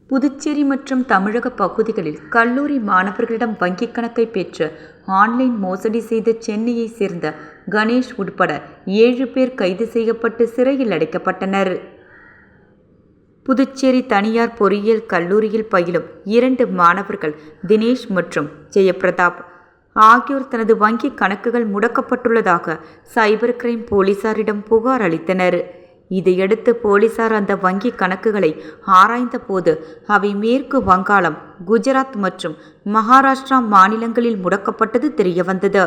புதுச்சேரி மற்றும் தமிழக பகுதிகளில் கல்லூரி மாணவர்களிடம் வங்கிக் கணக்கை பெற்று ஆன்லைன் மோசடி செய்த சென்னையைச் சேர்ந்த கணேஷ் உட்பட 7 பேர் கைது செய்யப்பட்டு சிறையில் அடைக்கப்பட்டனர். புதுச்சேரி தனியார் பொறியியல் கல்லூரியில் பயிலும் 2 மாணவர்கள் தினேஷ் மற்றும் ஜெயபிரதாப் ஆகியோர் தனது வங்கிக் கணக்குகள் முடக்கப்பட்டுள்ளதாக சைபர் கிரைம் போலீசாரிடம் புகார் அளித்தனர். இதையடுத்து போலீசார் அந்த வங்கி கணக்குகளை ஆராய்ந்த போது அவை மேற்கு வங்காளம், குஜராத் மற்றும் மகாராஷ்டிரா மாநிலங்களில் முடக்கப்பட்டது தெரியவந்தது.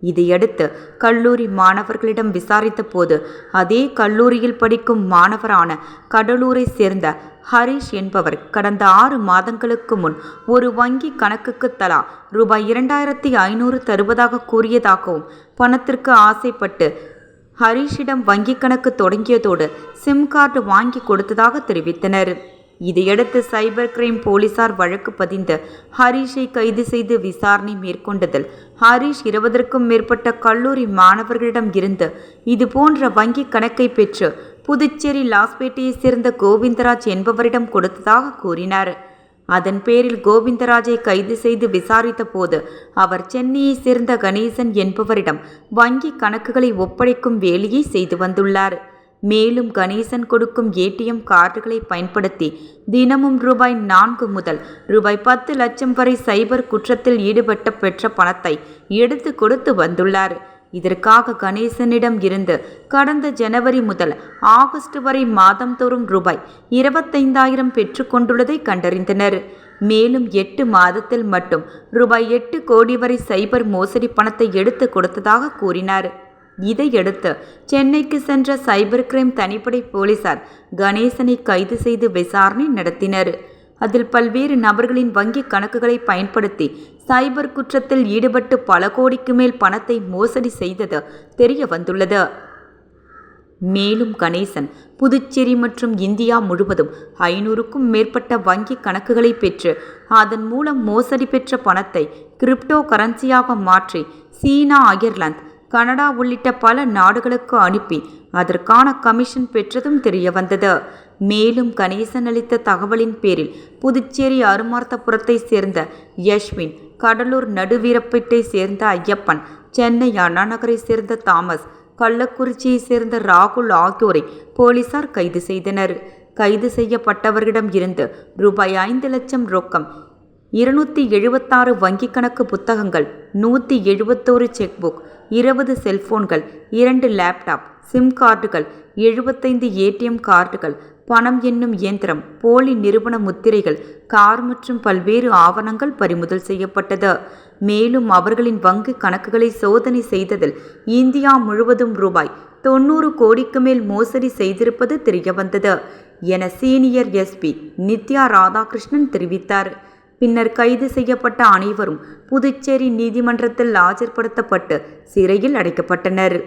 இதையடுத்து கல்லூரி மாணவர்களிடம் விசாரித்த போது அதே கல்லூரியில் படிக்கும் மாணவரான கடலூரை சேர்ந்த ஹரிஷ் என்பவர் கடந்த 6 மாதங்களுக்கு முன் ஒரு வங்கி கணக்குக்கு தலா ரூபாய் 2500 தருவதாக கூறியதாகவும், பணத்திற்கு ஆசைப்பட்டு ஹரிஷிடம் வங்கிக் கணக்கு தொடங்கியதோடு சிம் கார்டு வாங்கி கொடுத்ததாக தெரிவித்தனர். இதையடுத்து சைபர் கிரைம் போலீசார் வழக்கு பதிந்து ஹரிஷை கைது செய்து விசாரணை மேற்கொண்டதில் ஹரிஷ் 20க்கும் மேற்பட்ட கல்லூரி மாணவர்களிடம் இருந்து இதுபோன்ற வங்கிக் கணக்கை பெற்று புதுச்சேரி லாஸ்பேட்டையைச் சேர்ந்த கோவிந்தராஜ் என்பவரிடம் கொடுத்ததாக கூறினார். அதன் பேரில் கோவிந்தராஜை கைது செய்து விசாரித்த போது அவர் சென்னையைச் சேர்ந்த கணேசன் என்பவரிடம் வங்கி கணக்குகளை ஒப்படைக்கும் வேலையை செய்து வந்துள்ளார். மேலும் கணேசன் கொடுக்கும் ஏடிஎம் கார்டுகளை பயன்படுத்தி தினமும் ரூபாய் 4 முதல் ரூபாய் 10 லட்சம் வரை சைபர் குற்றத்தில் ஈடுபட்ட பெற்ற பணத்தை எடுத்து கொடுத்து வந்துள்ளார். இதற்காக கணேசனிடம் இருந்து கடந்த ஜனவரி முதல் ஆகஸ்ட் வரை மாதந்தோறும் ரூபாய் 25,000 பெற்றுக்கொண்டுள்ளதை கண்டறிந்தனர். மேலும் 8 மாதத்தில் மட்டும் ரூபாய் 8 கோடி வரை சைபர் மோசடி பணத்தை எடுத்து கொடுத்ததாக கூறினார். இதையடுத்து சென்னைக்கு சென்ற சைபர் கிரைம் தனிப்படை போலீசார் கணேசனை கைது செய்து விசாரணை நடத்தினர். அதில் பல்வேறு நபர்களின் வங்கி கணக்குகளை பயன்படுத்தி சைபர் குற்றத்தில் ஈடுபட்டு பல கோடிக்கு மேல் பணத்தை மோசடி செய்தது தெரிய வந்துள்ளது. மேலும் கணேசன் புதுச்சேரி மற்றும் இந்தியா முழுவதும் 500க்கும் மேற்பட்ட வங்கி கணக்குகளை பெற்று அதன் மூலம் மோசடி பெற்ற பணத்தை கிரிப்டோ கரன்சியாக மாற்றி சீனா, அயர்லாந்து, கனடா உள்ளிட்ட பல நாடுகளுக்கு அனுப்பி அதற்கான கமிஷன் பெற்றதும் தெரியவந்தது. மேலும் கணேசன் அளித்த தகவலின் பேரில் புதுச்சேரி அருமார்த்தபுரத்தை சேர்ந்த யஷ்வின், கடலூர் நடுவீரப்பேட்டை சேர்ந்த ஐயப்பன், சென்னை அண்ணாநகரை சேர்ந்த தாமஸ், கள்ளக்குறிச்சியை சேர்ந்த ராகுல் ஆகியோரை போலீசார் கைது செய்தனர். கைது செய்யப்பட்டவர்களிடம் இருந்து ரூபாய் 5 லட்சம் ரொக்கம், 276 வங்கிக் கணக்கு புத்தகங்கள், 171 செக் புக், 20 செல்போன்கள், 2 லேப்டாப், சிம் கார்டுகள், 75 ஏடிஎம் கார்டுகள், பணம் எண்ணும் இயந்திரம், போலி நிறுவன முத்திரைகள், கார் மற்றும் பல்வேறு ஆவணங்கள் பறிமுதல் செய்யப்பட்டது. மேலும் அவர்களின் வங்கி கணக்குகளை சோதனை செய்ததில் இந்தியா முழுவதும் ரூபாய் 90 கோடிக்கு மேல் மோசடி செய்திருப்பது தெரியவந்தது என சீனியர் எஸ்பி நித்யா ராதாகிருஷ்ணன் தெரிவித்தார். பின்னர் கைது செய்யப்பட்ட அனைவரும் புதுச்சேரி நீதிமன்றத்தில் ஆஜர்படுத்தப்பட்டு சிறையில் அடைக்கப்பட்டனர்.